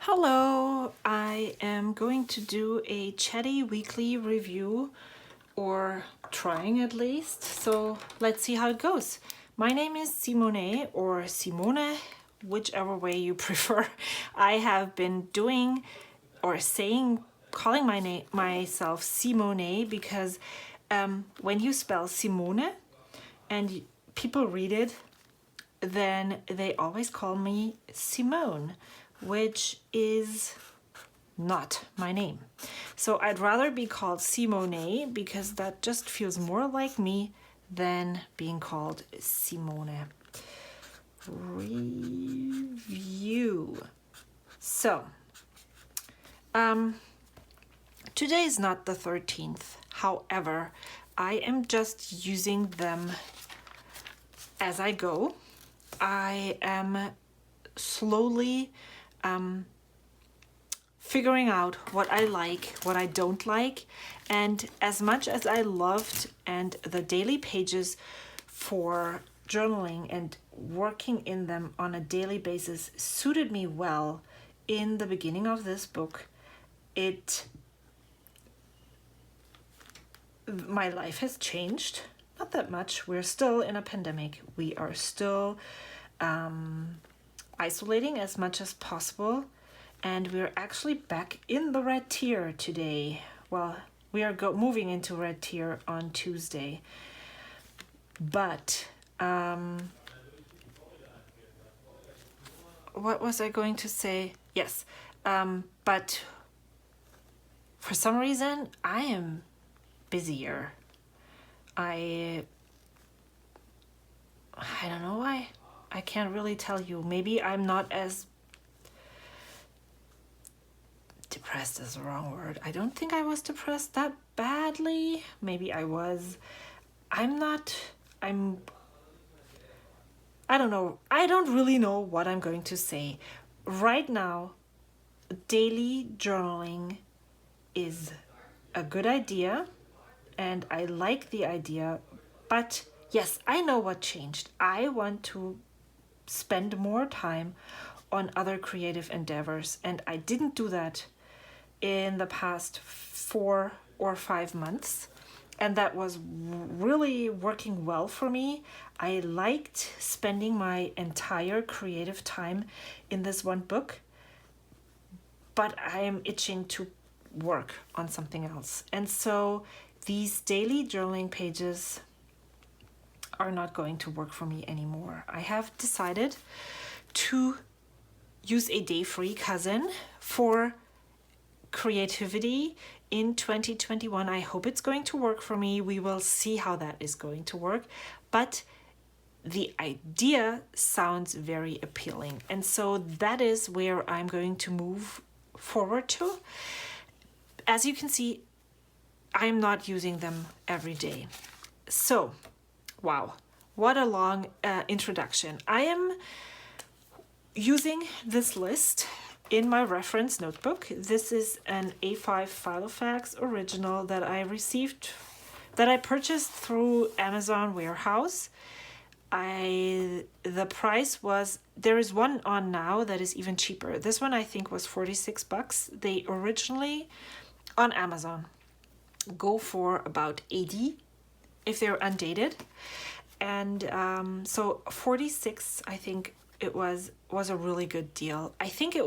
Hello, I am going to do a chatty weekly review, or trying at least, so let's see how it goes. My name is Simone, or Simone, whichever way you prefer. I have been doing or calling myself Simone because when you spell Simone and people read it, then they always call me Simone, which is not my name. So I'd rather be called Simone because that just feels more like me than being called Simone. Review. So, today is not the 13th. However, I am just using them as I go. I am slowly figuring out what I like, what I don't like, and as much as I loved and the daily pages for journaling and working in them on a daily basis suited me well in the beginning of this book, my life has changed. Not that much. We're still in a pandemic. We are still isolating as much as possible, and we're actually back in the red tier today. Well, we are moving into red tier on Tuesday, but what was I going to say? Yes, but for some reason I am busier. I don't know why. I can't really tell you. Maybe I'm not as depressed is the wrong word. I don't think I was depressed that badly. Maybe I was. I don't know. I don't really know what I'm going to say. Right now, daily journaling is a good idea, and I like the idea, but yes, I know what changed. I want to spend more time on other creative endeavors, and I didn't do that in the past 4 or 5 months, and that was really working well for me. I liked spending my entire creative time in this one book, but I am itching to work on something else, and so these daily journaling pages are not going to work for me anymore. I have decided to use a day-free cousin for creativity in 2021. I hope it's going to work for me. We will see how that is going to work, but the idea sounds very appealing, and so that is where I'm going to move forward to. As you can see, I'm not using them every day. So, wow, what a long introduction. I am using this list in my reference notebook. This is an A5 Filofax original that I purchased through Amazon warehouse. The price was, there is one on now that is even cheaper. This one I think was $46. They originally on Amazon go for about 80 if they're undated, and so 46 I think it was a really good deal. I think it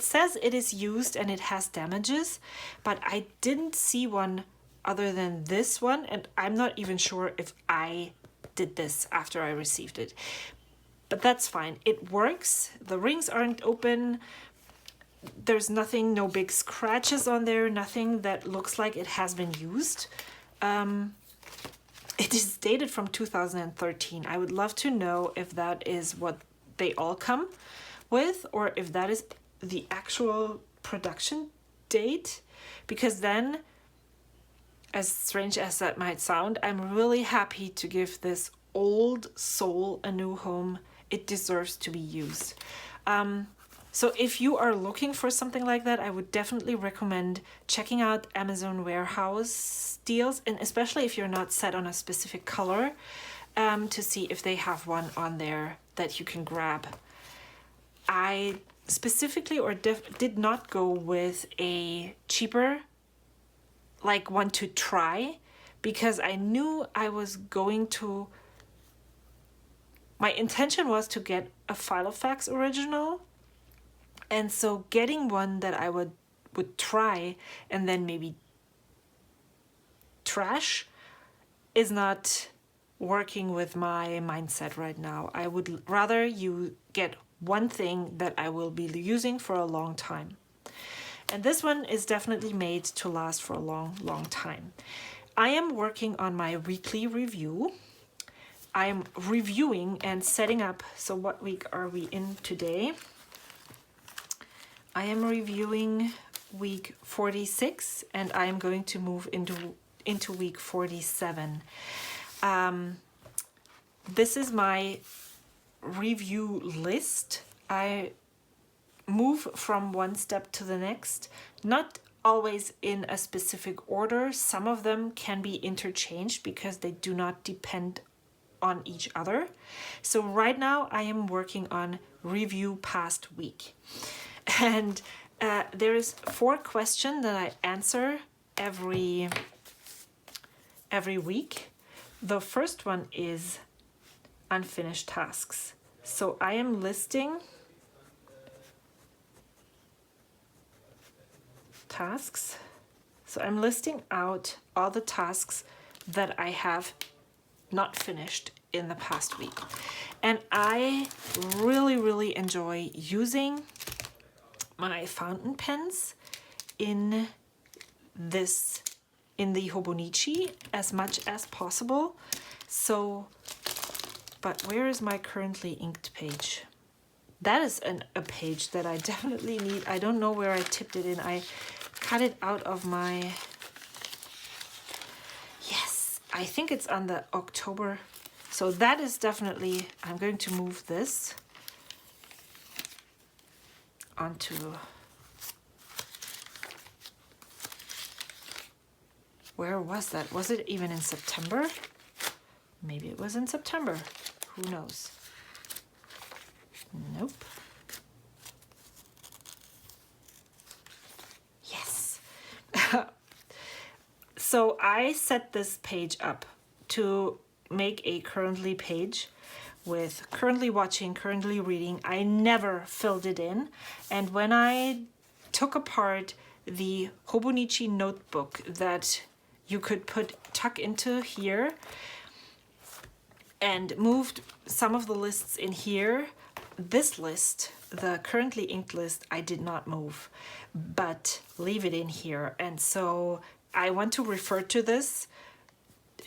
says it is used and it has damages, but I didn't see one other than this one, and I'm not even sure if I did this after I received it, but that's fine. It works. The rings aren't open. There's nothing, no big scratches on there, nothing that looks like it has been used. It is dated from 2013. I would love to know if that is what they all come with, or if that is the actual production date, because then, as strange as that might sound, I'm really happy to give this old soul a new home. It deserves to be used. So if you are looking for something like that, I would definitely recommend checking out Amazon warehouse deals, and especially if you're not set on a specific color, to see if they have one on there that you can grab. I specifically or did not go with a cheaper like one to try, because I knew I was going to, my intention was to get a Filofax original, and so getting one that I would try and then maybe trash is not working with my mindset right now. I would rather you get one thing that I will be using for a long time. And this one is definitely made to last for a long, long time. I am working on my weekly review. I'm reviewing and setting up. So what week are we in today? I am reviewing week 46, and I am going to move into week 47. This is my review list. I move from one step to the next, not always in a specific order. Some of them can be interchanged because they do not depend on each other. So right now I am working on review past week. And there is 4 questions that I answer every week. The first one is unfinished tasks. So I am listing tasks. So I'm listing out all the tasks that I have not finished in the past week. And I really, really enjoy using my fountain pens in the Hobonichi as much as possible. So, but where is my currently inked page? That is a page that I definitely need. I don't know where I tipped it in. I cut it out of my, yes, I think it's on the October. So that is definitely, I'm going to move this onto, where was that? Was it even in September? Maybe it was in September. Who knows? Nope. Yes. So I set this page up to make a currently page with currently watching, currently reading. I never filled it in. And when I took apart the Hobonichi notebook that you could tuck into here and moved some of the lists in here, this list, the currently inked list, I did not move, but leave it in here. And so I want to refer to this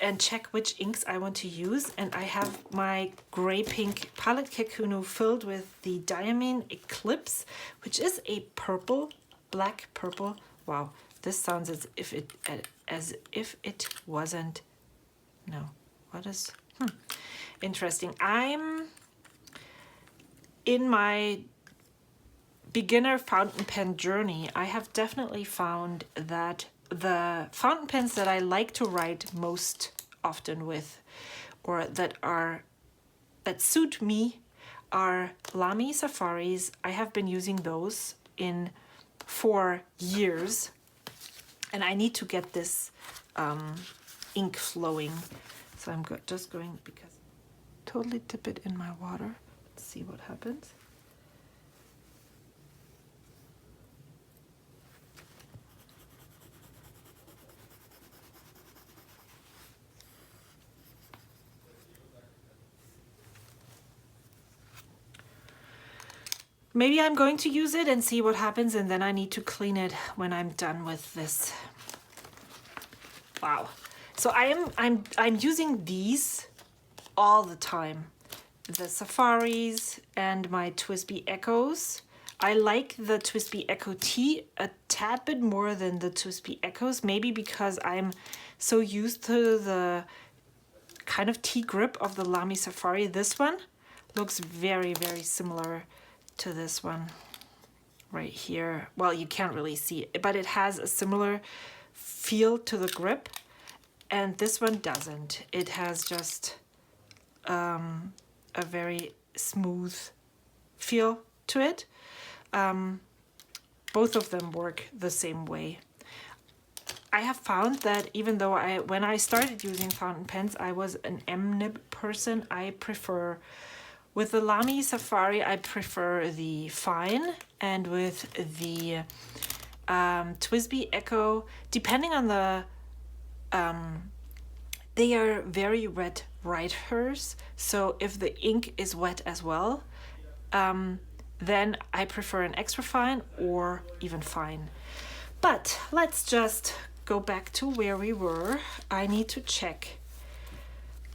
and check which inks I want to use. And I have my gray pink palette Kekunu filled with the Diamine Eclipse, which is a purple, black purple. Wow, this sounds as if it wasn't. No, what is interesting. I'm in my beginner fountain pen journey. I have definitely found that the fountain pens that I like to write most often with, or that suit me, are Lamy Safaris. I have been using those for years, and I need to get this ink flowing. So I'm just going, because totally dip it in my water. Let's see what happens. Maybe I'm going to use it and see what happens, and then I need to clean it when I'm done with this. Wow. So I'm using these all the time. The Safaris and my Twisby Echoes. I like the Twisby Echo T a tad bit more than the Twisby Echoes, maybe because I'm so used to the kind of T grip of the Lamy Safari. This one looks very, very similar to this one right here. Well, you can't really see it, but it has a similar feel to the grip, and this one doesn't. It has just a very smooth feel to it. both of them work the same way. I have found that even though when I started using fountain pens, I was an M-nib person. I prefer, with the Lamy Safari, I prefer the fine, and with the TWSBI Echo, depending on the, they are very wet writers. So if the ink is wet as well, then I prefer an extra fine or even fine. But let's just go back to where we were. I need to check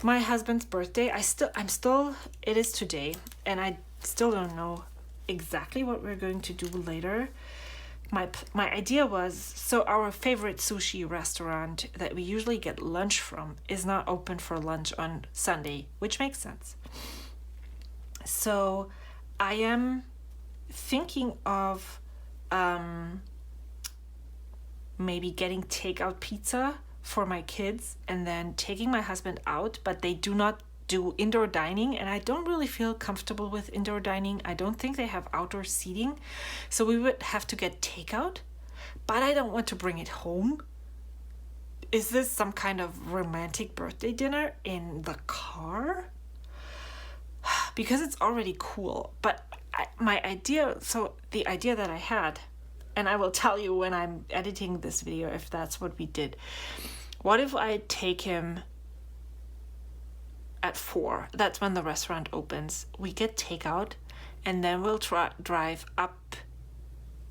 my husband's birthday. It is today, and I still don't know exactly what we're going to do later. My idea was, so our favorite sushi restaurant that we usually get lunch from is not open for lunch on Sunday, which makes sense. So I am thinking of maybe getting takeout pizza for my kids and then taking my husband out, but they do not do indoor dining, and I don't really feel comfortable with indoor dining. I don't think they have outdoor seating, so we would have to get takeout, but I don't want to bring it home. Is this some kind of romantic birthday dinner in the car? Because it's already cool, but the idea that I had, and I will tell you when I'm editing this video if that's what we did. What if I take him at 4? That's when the restaurant opens. We get takeout, and then we'll drive up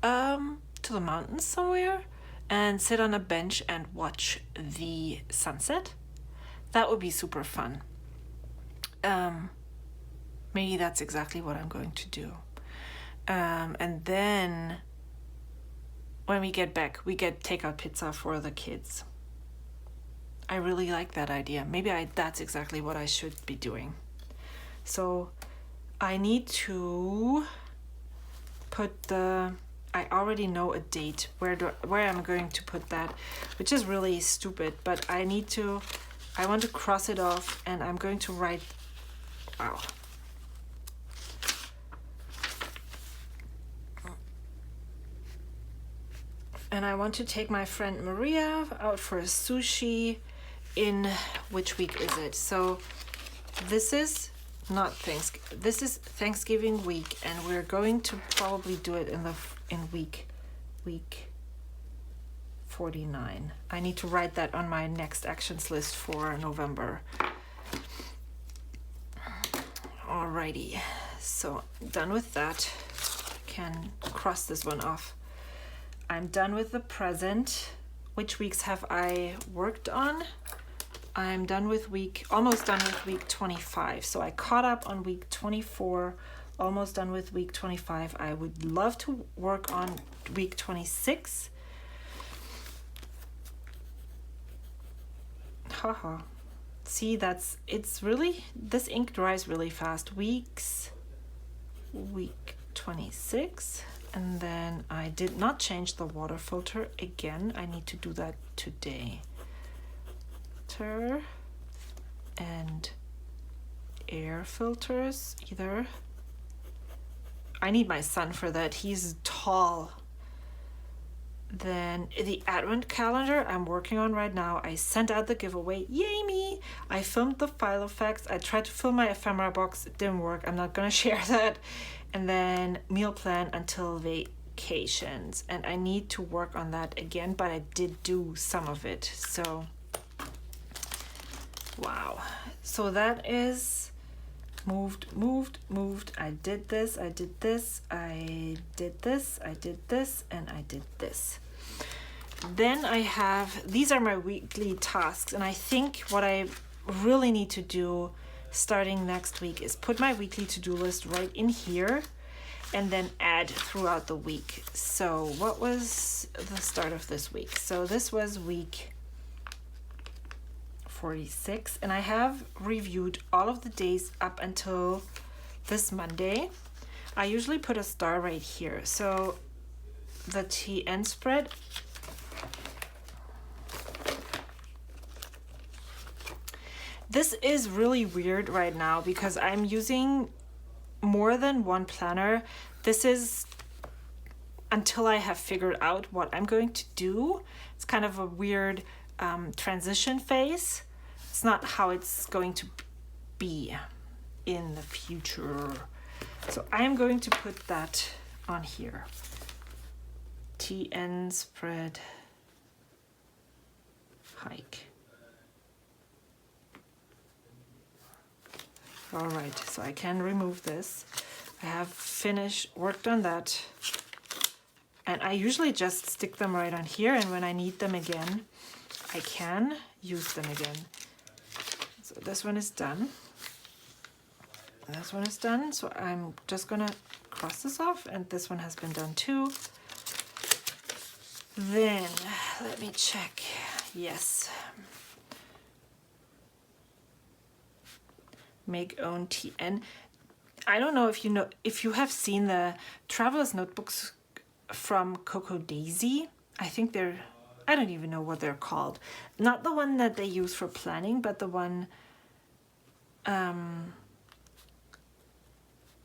to the mountains somewhere and sit on a bench and watch the sunset. That would be super fun. Maybe that's exactly what I'm going to do. And then when we get back, we get takeout pizza for the kids. I really like that idea. Maybe that's exactly what I should be doing. So I need to put I already know a date where I'm going to put that, which is really stupid, but I want to cross it off, and I'm going to write, wow. And I want to take my friend Maria out for sushi in, which week is it? So this is not Thanksgiving. This is Thanksgiving week, and we're going to probably do it in week 49. I need to write that on my next actions list for November. Alrighty, so done with that. Can cross this one off. I'm done with the present. Which weeks have I worked on? I'm done with almost done with week 25. So I caught up on week 24, almost done with week 25. I would love to work on week 26. Haha. See, this ink dries really fast. Week 26. And then I did not change the water filter again. I need to do that today. Filter and air filters either. I need my son for that. He's tall. Then the advent calendar I'm working on right now. I sent out the giveaway. Yay me! I filmed the Filofax. I tried to film my ephemera box. It didn't work. I'm not gonna share that. And then meal plan until vacations. And I need to work on that again, but I did do some of it. So, wow. So that is moved. I did this, I did this, I did this, I did this, and I did this. Then I have, these are my weekly tasks. And I think what I really need to do starting next week is put my weekly to-do list right in here and then add throughout the week. So what was the start of this week? So this was week 46, and I have reviewed all of the days up until this Monday. I usually put a star right here. So the TN spread, this is really weird right now because I'm using more than one planner. This is until I have figured out what I'm going to do. It's kind of a weird transition phase. It's not how it's going to be in the future. So I'm going to put that on here. TN spread hike. All right, so I can remove this. I have worked on that. And I usually just stick them right on here, and when I need them again, I can use them again. So this one is done. This one is done, so I'm just gonna cross this off, and this one has been done too. Then, let me check. Yes. Make own TN. I don't know if you have seen the traveler's notebooks from Coco Daisy. I think I don't even know what they're called. Not the one that they use for planning, but the one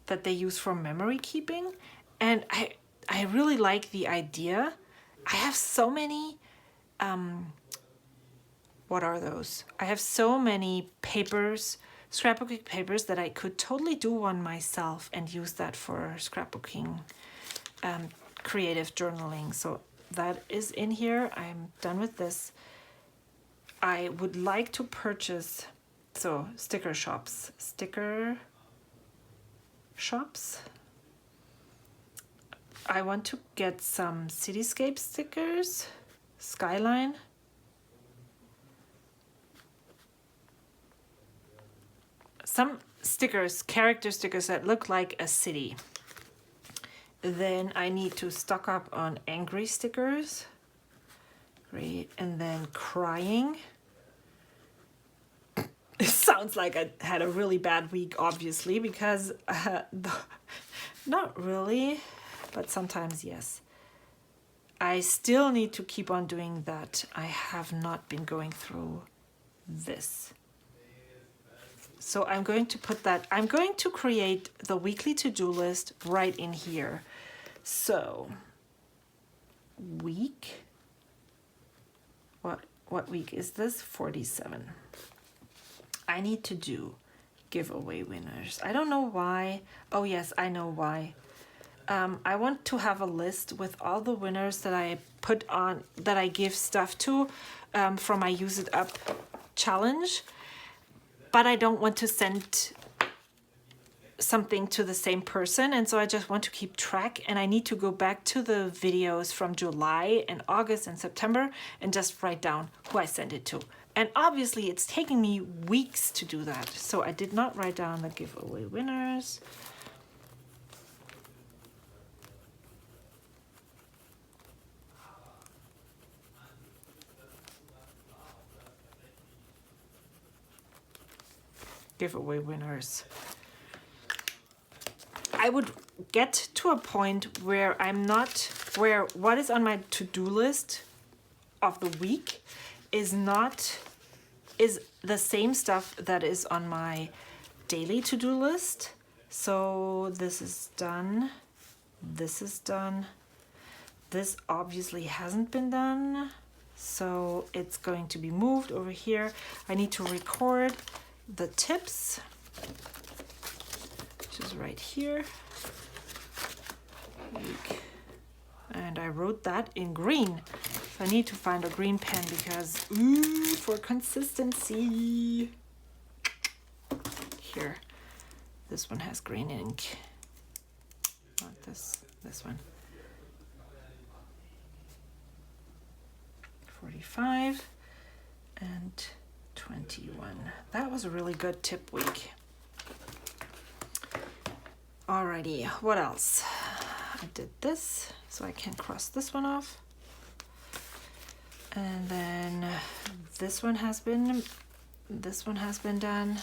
that they use for memory keeping. And I really like the idea. I have so many, what are those? I have so many papers, scrapbooking papers, that I could totally do one myself and use that for scrapbooking, creative journaling. So that is in here. I'm done with this. I would like to purchase, so sticker shops. I want to get some cityscape stickers, skyline. Some stickers, character stickers that look like a city. Then I need to stock up on angry stickers. Great. And then crying. It sounds like I had a really bad week, obviously, because not really, but sometimes yes. I still need to keep on doing that. I have not been going through this. So I'm going to put that, I'm going to create the weekly to-do list right in here. So, week, what week is this? 47. I need to do giveaway winners. I don't know why. Oh yes, I know why. I want to have a list with all the winners that I put on, that I give stuff to from my Use It Up challenge. But I don't want to send something to the same person, and so I just want to keep track, and I need to go back to the videos from July and August and September and just write down who I sent it to. And obviously it's taking me weeks to do that, so I did not write down the giveaway winners. Giveaway winners. I would get to a point where where what is on my to-do list of the week is the same stuff that is on my daily to-do list. So this is done. This is done. This obviously hasn't been done, so it's going to be moved over here. I need to record the tips, which is right here. And I wrote that in green. So I need to find a green pen because, for consistency. Here, this one has green ink. Not this one. 45 and 21. That was a really good tip week. Alrighty, what else? I did this, so I can cross this one off. And then this one has been done.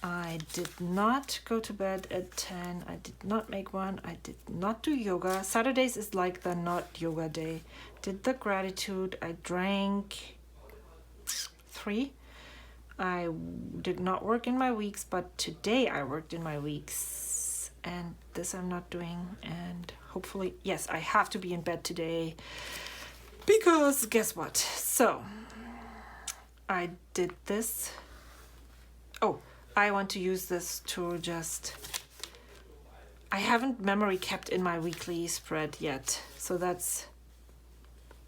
I did not go to bed at 10. I did not make one. I did not do yoga. Saturdays is like the not yoga day. Did the gratitude. I drank 3. I did not work in my weeks, but today I worked in my weeks. And this I'm not doing. And hopefully, yes, I have to be in bed today because guess what? So I did this. Oh, I want to use this to just, I haven't memory kept in my weekly spread yet. So that's,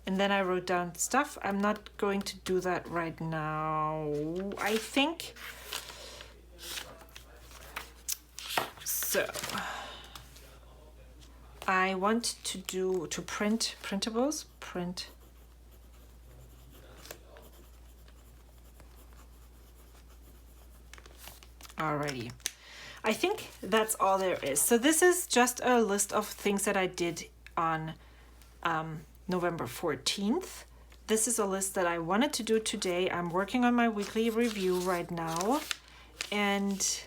and then I wrote down stuff. I'm not going to do that right now, I think. So I want to print printables, print. Alrighty. I think that's all there is. So this is just a list of things that I did on November 14th. This is a list that I wanted to do today. I'm working on my weekly review right now. And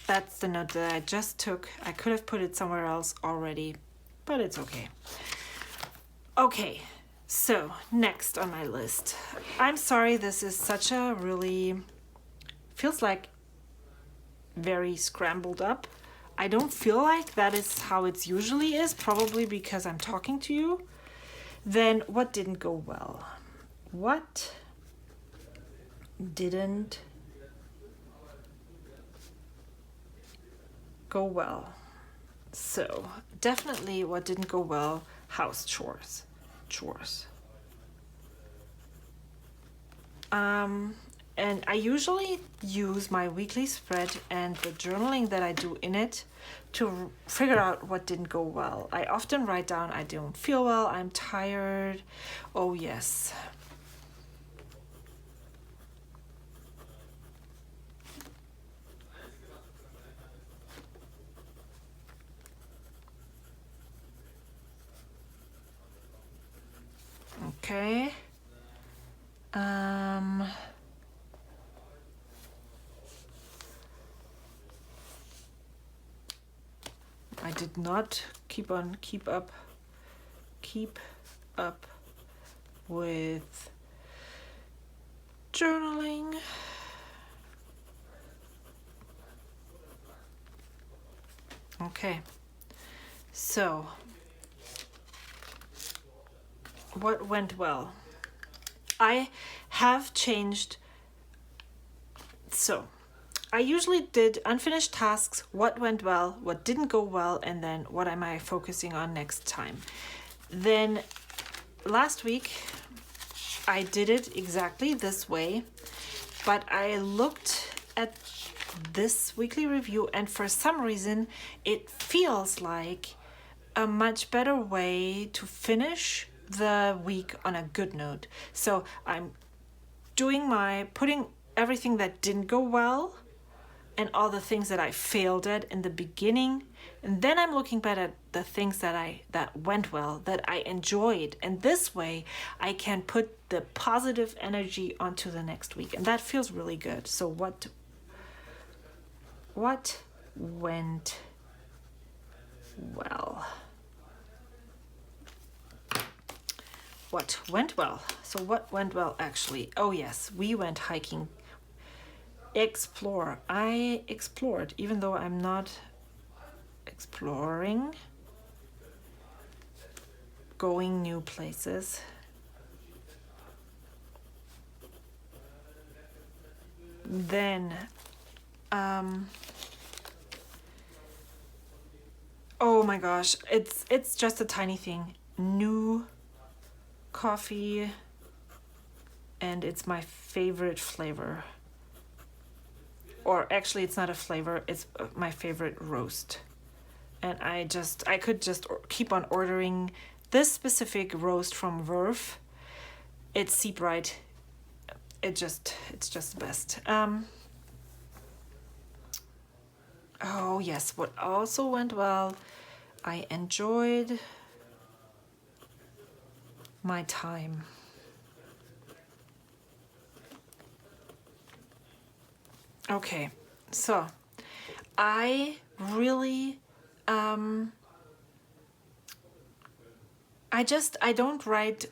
that's the note that I just took. I could have put it somewhere else already, but it's okay. Okay, so next on my list. I'm sorry, this is such a really, feels like very scrambled up. I don't feel like that is how it usually is, probably because I'm talking to you. Then what didn't go well? What didn't go well? So definitely what didn't go well, house chores. And I usually use my weekly spread and the journaling that I do in it to figure out what didn't go well. I often write down I don't feel well, I'm tired. Oh yes. Okay. I did not keep up with journaling. Okay. So what went well? I have changed. So I usually did unfinished tasks, what went well, what didn't go well, and then what am I focusing on next time. Then last week I did it exactly this way, but I looked at this weekly review and for some reason it feels like a much better way to finish the week on a good note. So I'm putting everything that didn't go well and all the things that I failed at in the beginning, and then I'm looking back at the things that went well, that I enjoyed, and this way I can put the positive energy onto the next week, and that feels really good. So what went well? What went well? So what went well actually? Oh yes, we went hiking. Explore. I explored, even though I'm not exploring. Going new places. Then, oh my gosh, it's just a tiny thing. New coffee, and it's my favorite flavor. Or actually it's not a flavor, it's my favorite roast. And I could just keep on ordering this specific roast from Verve. It's Seabright. It's just the best. Oh yes, what also went well, I enjoyed my time. Okay, so I really, I don't write,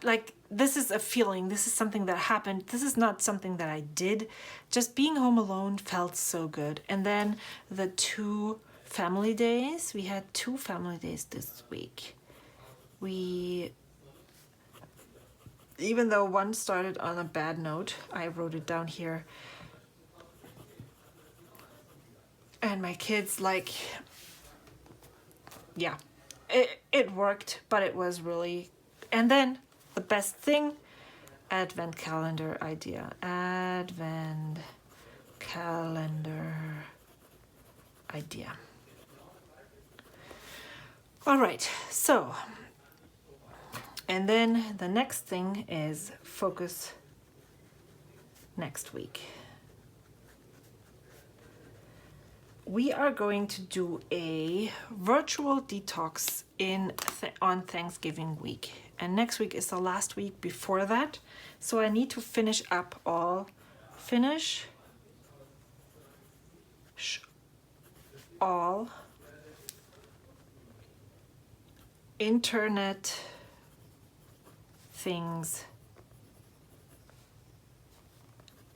like, this is a feeling, this is something that happened, this is not something that I did. Just being home alone felt so good. And then the 2 family days. We had 2 family days this week. Even though one started on a bad note, I wrote it down here. And my kids, like, yeah, it worked, but it was really, and then the best thing, advent calendar idea. Advent calendar idea. All right, so, and then the next thing is focus next week. We are going to do a virtual detox on Thanksgiving week. And next week is the last week before that. So I need to finish up all internet things.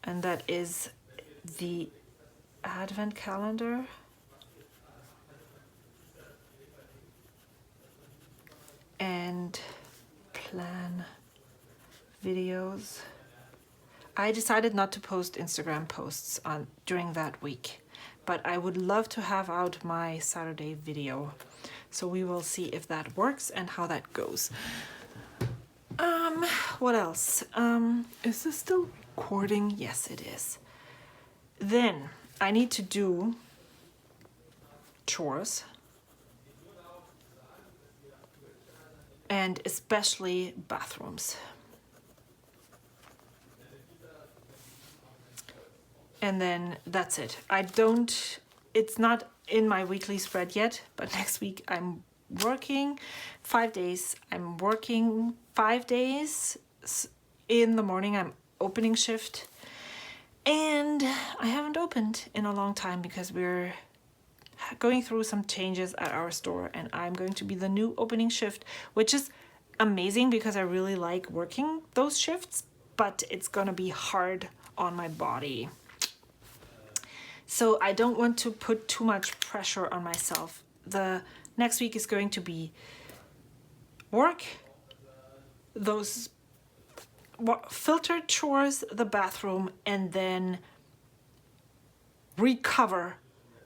And that is the advent calendar, and plan videos. I decided not to post Instagram posts during that week, but I would love to have out my Saturday video. So we will see if that works and how that goes. What else? Is this still recording? Yes, it is. Then I need to do chores, and especially bathrooms. And then that's it. It's not in my weekly spread yet, but next week I'm working 5 days. I'm working 5 days. In the morning I'm opening shift. And I haven't opened in a long time because we're going through some changes at our store, and I'm going to be the new opening shift, which is amazing because I really like working those shifts, but it's gonna be hard on my body. So I don't want to put too much pressure on myself. The next week is going to be work, those filtered chores, the bathroom, and then recover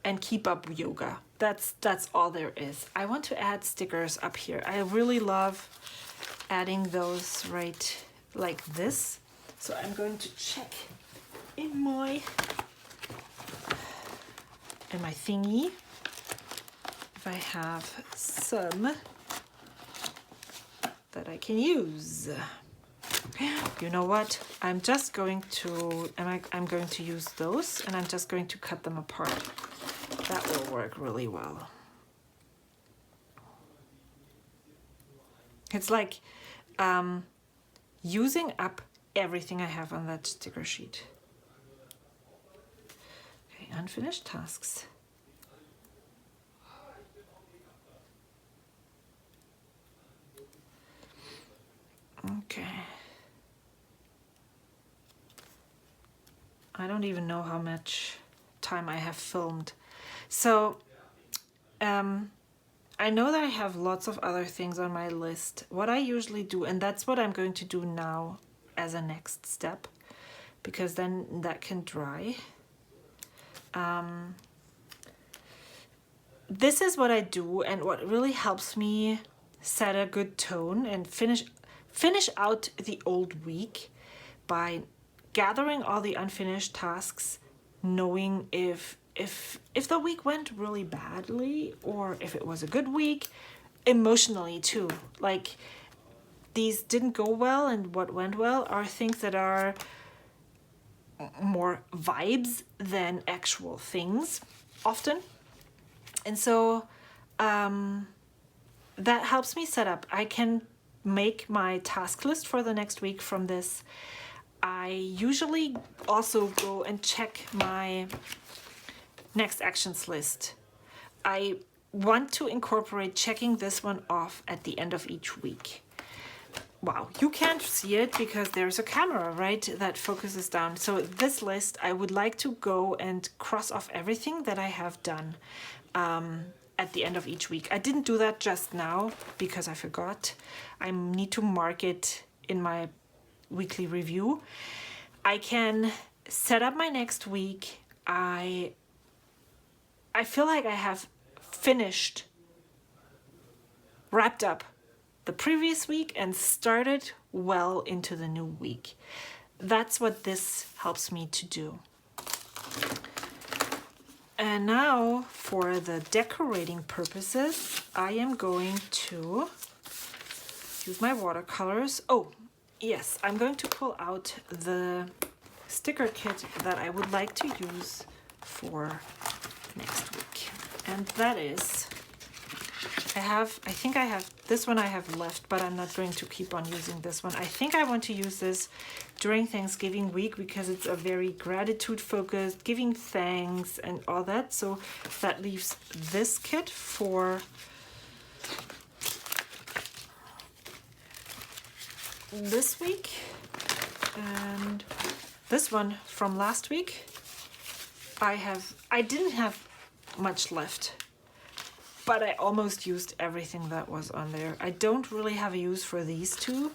and keep up yoga. That's all there is. I want to add stickers up here. I really love adding those right like this. So I'm going to check in my thingy if I have some that I can use. You know what? I'm going to use those, and I'm just going to cut them apart. That will work really well. It's like using up everything I have on that sticker sheet. Okay, unfinished tasks. Okay. I don't even know how much time I have filmed. So, I know that I have lots of other things on my list. What I usually do, and that's what I'm going to do now as a next step, because then that can dry. This is what I do, and what really helps me set a good tone and finish out the old week by gathering all the unfinished tasks, knowing if the week went really badly or if it was a good week, emotionally too. Like, these didn't go well, and what went well are things that are more vibes than actual things often. And so that helps me set up. I can make my task list for the next week from this. I usually also go and check my next actions list. I want to incorporate checking this one off at the end of each week. wow, you can't see it because there's a camera, right, that focuses down. So this list, I would like to go and cross off everything that I have done at the end of each week. I didn't do that just now because I forgot. I need to mark it in my weekly review. I can set up my next week. I feel like I have finished, wrapped up the previous week and started well into the new week. That's what this helps me to do. And now for the decorating purposes, I am going to use my watercolors. Oh, yes, I'm going to pull out the sticker kit that I would like to use for next week. And that is, I think I have, this one I have left, but I'm not going to keep on using this one. I think I want to use this during Thanksgiving week because it's a very gratitude focused, giving thanks and all that. So that leaves this kit for this week, and this one from last week. I didn't have much left, but I almost used everything that was on there. I don't really have a use for these two,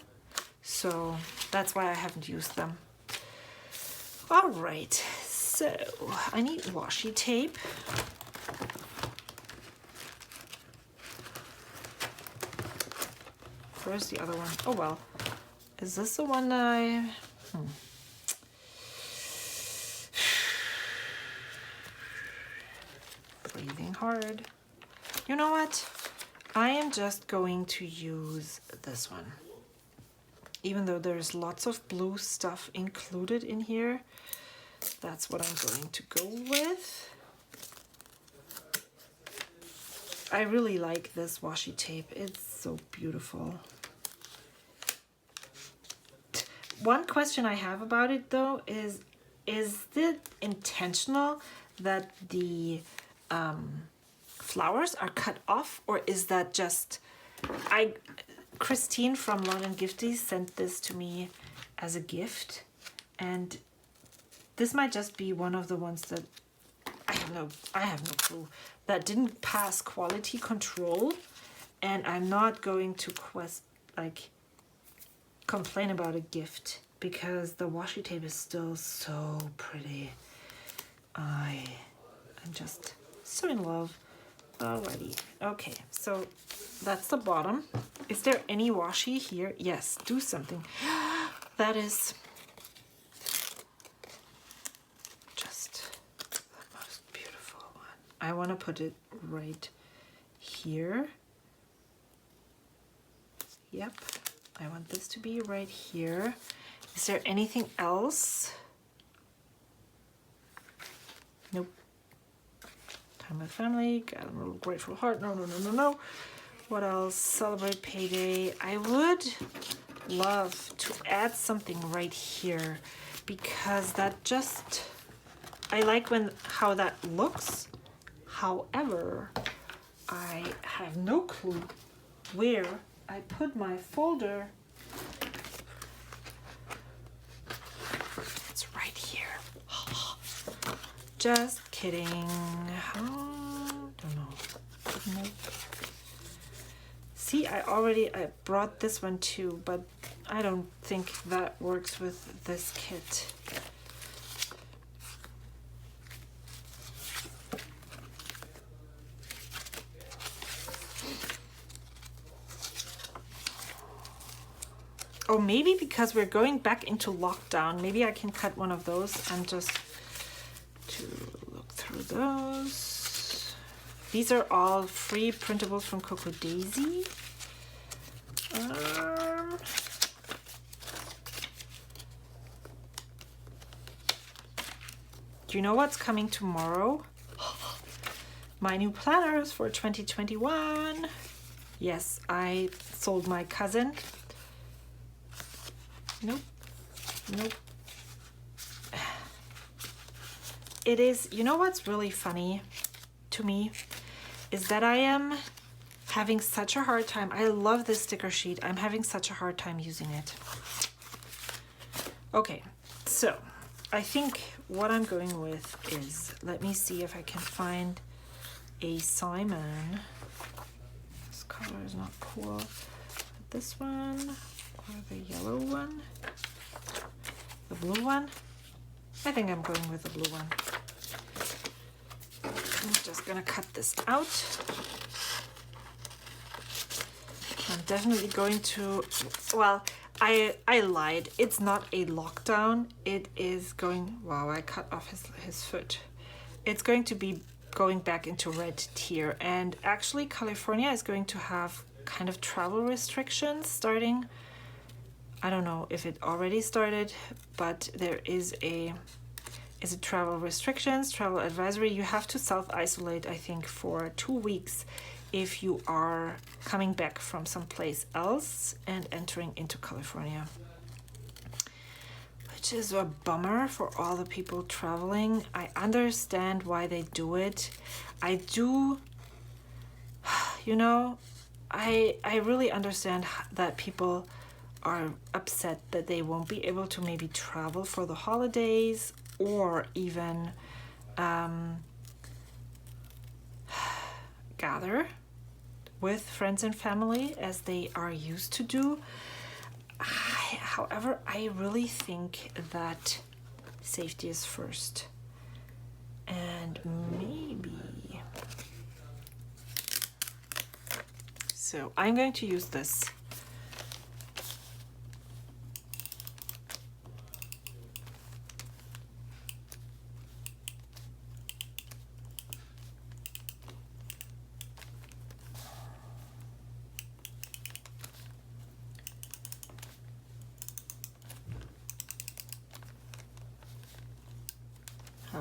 so that's why I haven't used them. All right, so I need washi tape. Where's the other one? Oh well. Is this the one I... Breathing hard. You know what? I am just going to use this one. Even though there's lots of blue stuff included in here, that's what I'm going to go with. I really like this washi tape. It's so beautiful. One question I have about it though is it intentional that the flowers are cut off, or is that just... Christine from London Gifties sent this to me as a gift, and this might just be one of the ones that I have no clue, that didn't pass quality control, and I'm not going to complain about a gift because the washi tape is still so pretty. I'm just so in love already. Okay, so that's the bottom. Is there any washi here? Yes, do something. That is just the most beautiful one. I want to put it right here. Yep, I want this to be right here. Is there anything else? Nope. Time with family, got a little grateful heart. No. What else? Celebrate payday. I would love to add something right here because that just, I like how that looks. However, I have no clue where I put my folder. It's right here. Just kidding. Don't know. Nope. See, I brought this one too, but I don't think that works with this kit. Or maybe because we're going back into lockdown, maybe I can cut one of those and just to look through those. These are all free printables from Coco Daisy. Do you know what's coming tomorrow? My new planners for 2021. Yes, I sold my cousin. Nope. It is, you know what's really funny to me is that I am having such a hard time. I love this sticker sheet. I'm having such a hard time using it. Okay, so I think what I'm going with is, let me see if I can find a Simon. This color is not cool. This one or the yellow one? The blue one? I think I'm going with the blue one. I'm just gonna cut this out. I'm definitely going to, well, I lied. It's not a lockdown. It is going, wow, I cut off his foot. It's going to be going back into red tier. And actually California is going to have kind of travel restrictions starting. I don't know if it already started, but there is a travel restrictions, travel advisory. You have to self-isolate, I think, for 2 weeks if you are coming back from someplace else and entering into California, which is a bummer for all the people traveling. I understand why they do it. I do, you know, I really understand that people are upset that they won't be able to maybe travel for the holidays or even gather with friends and family as they are used to do. However, I really think that safety is first. And maybe... So I'm going to use this.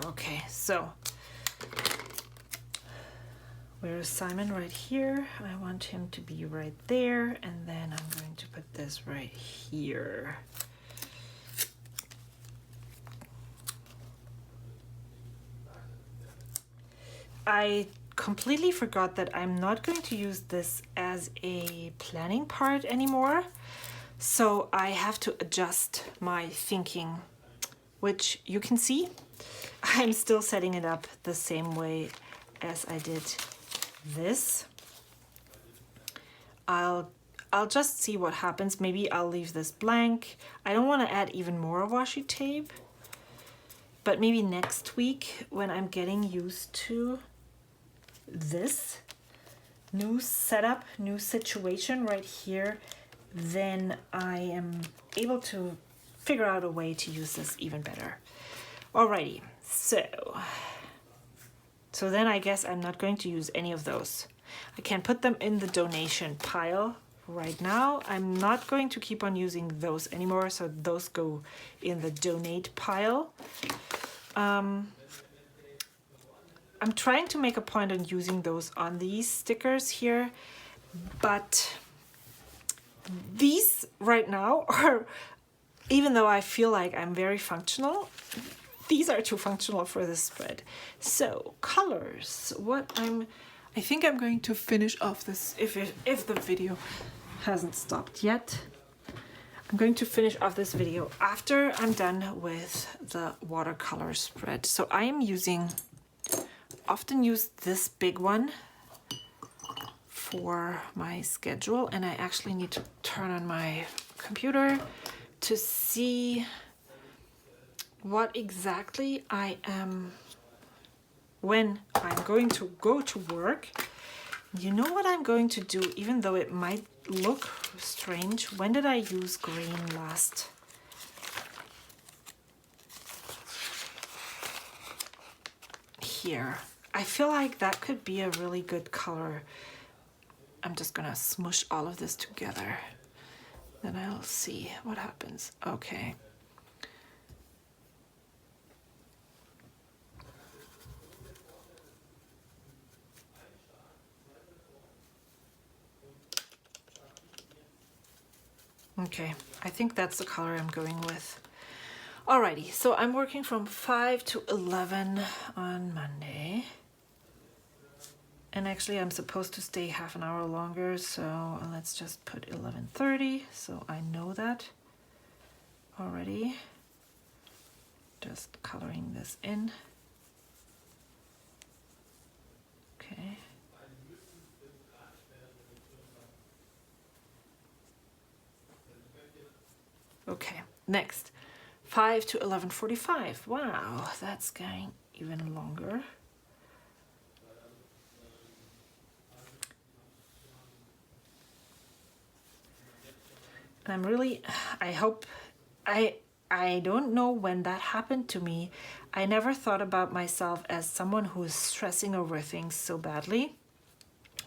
Okay, so where's Simon? Right here. I want him to be right there, and then I'm going to put this right here. I completely forgot that I'm not going to use this as a planning part anymore, so I have to adjust my thinking, which you can see. I'm still setting it up the same way as I did this. I'll just see what happens. Maybe I'll leave this blank. I don't want to add even more washi tape, but maybe next week when I'm getting used to this new setup, new situation right here, then I am able to figure out a way to use this even better. Alrighty, so then I guess I'm not going to use any of those. I can put them in the donation pile right now. I'm not going to keep on using those anymore, so those go in the donate pile. I'm trying to make a point on using those on these stickers here, but these right now are, even though I feel like I'm very functional, these are too functional for this spread. So colors, I think I'm going to finish off this, if the video hasn't stopped yet. I'm going to finish off this video after I'm done with the watercolor spread. So I am often use this big one for my schedule, and I actually need to turn on my computer to see what exactly I am, when I'm going to go to work. You know what I'm going to do, even though it might look strange? When did I use green last? Here. I feel like that could be a really good color. I'm just gonna smush all of this together. Then I'll see what happens. Okay. Okay, I think that's the color I'm going with. Alrighty, so I'm working from 5 to 11 on Monday. And actually I'm supposed to stay half an hour longer, so let's just put 11:30, so I know that already. Just coloring this in. Okay. Okay, next. 5 to 11:45. Wow, that's going even longer. And I'm really, I hope, I don't know when that happened to me. I never thought about myself as someone who is stressing over things so badly,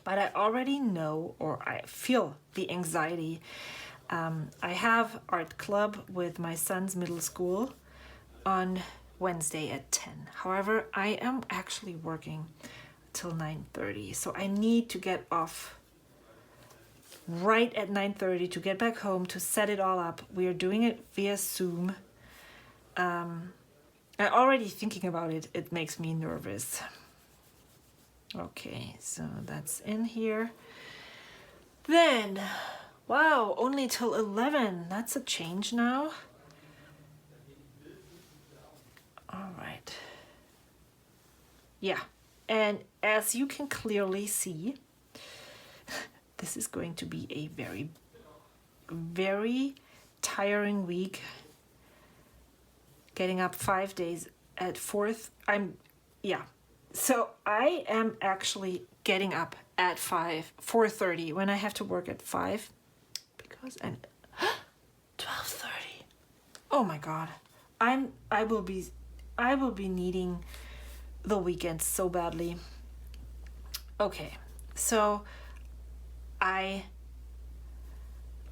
but I already know, or I feel the anxiety. I have art club with my son's middle school on Wednesday at 10. However, I am actually working till 9:30, so I need to get off right at 9:30 to get back home to set it all up. We are doing it via Zoom. I already thinking about it, it makes me nervous. Okay, so that's in here. Then, wow, only till 11. That's a change now. All right. Yeah, and as you can clearly see, this is going to be a very, very tiring week. Getting up 5 days at 4th. So I am actually getting up at 4:30 when I have to work at 5 because I'm 12:30. Oh my God. I will be needing the weekend so badly. Okay. So I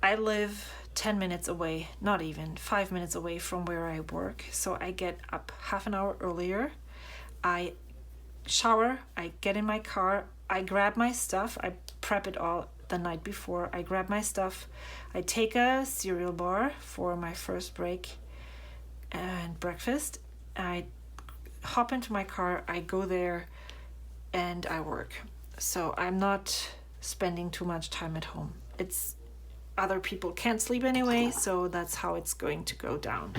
live 10 minutes away, not even 5 minutes away from where I work. So I get up half an hour earlier. I shower, I get in my car, I grab my stuff, I prep it all the night before. I grab my stuff, I take a cereal bar for my first break and breakfast. I hop into my car, I go there and I work. So I'm not spending too much time at home. It's other people can't sleep anyway, so that's how it's going to go down.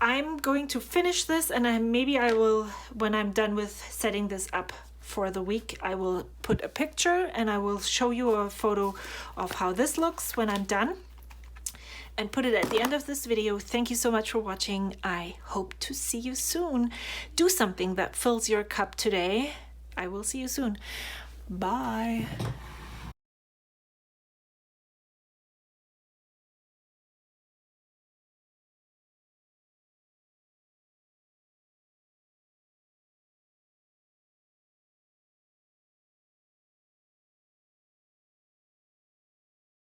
I'm going to finish this, and maybe I will, when I'm done with setting this up for the week, I will put a picture and I will show you a photo of how this looks when I'm done and put it at the end of this video. Thank you so much for watching. I hope to see you soon. Do something that fills your cup today. I will see you soon. Bye.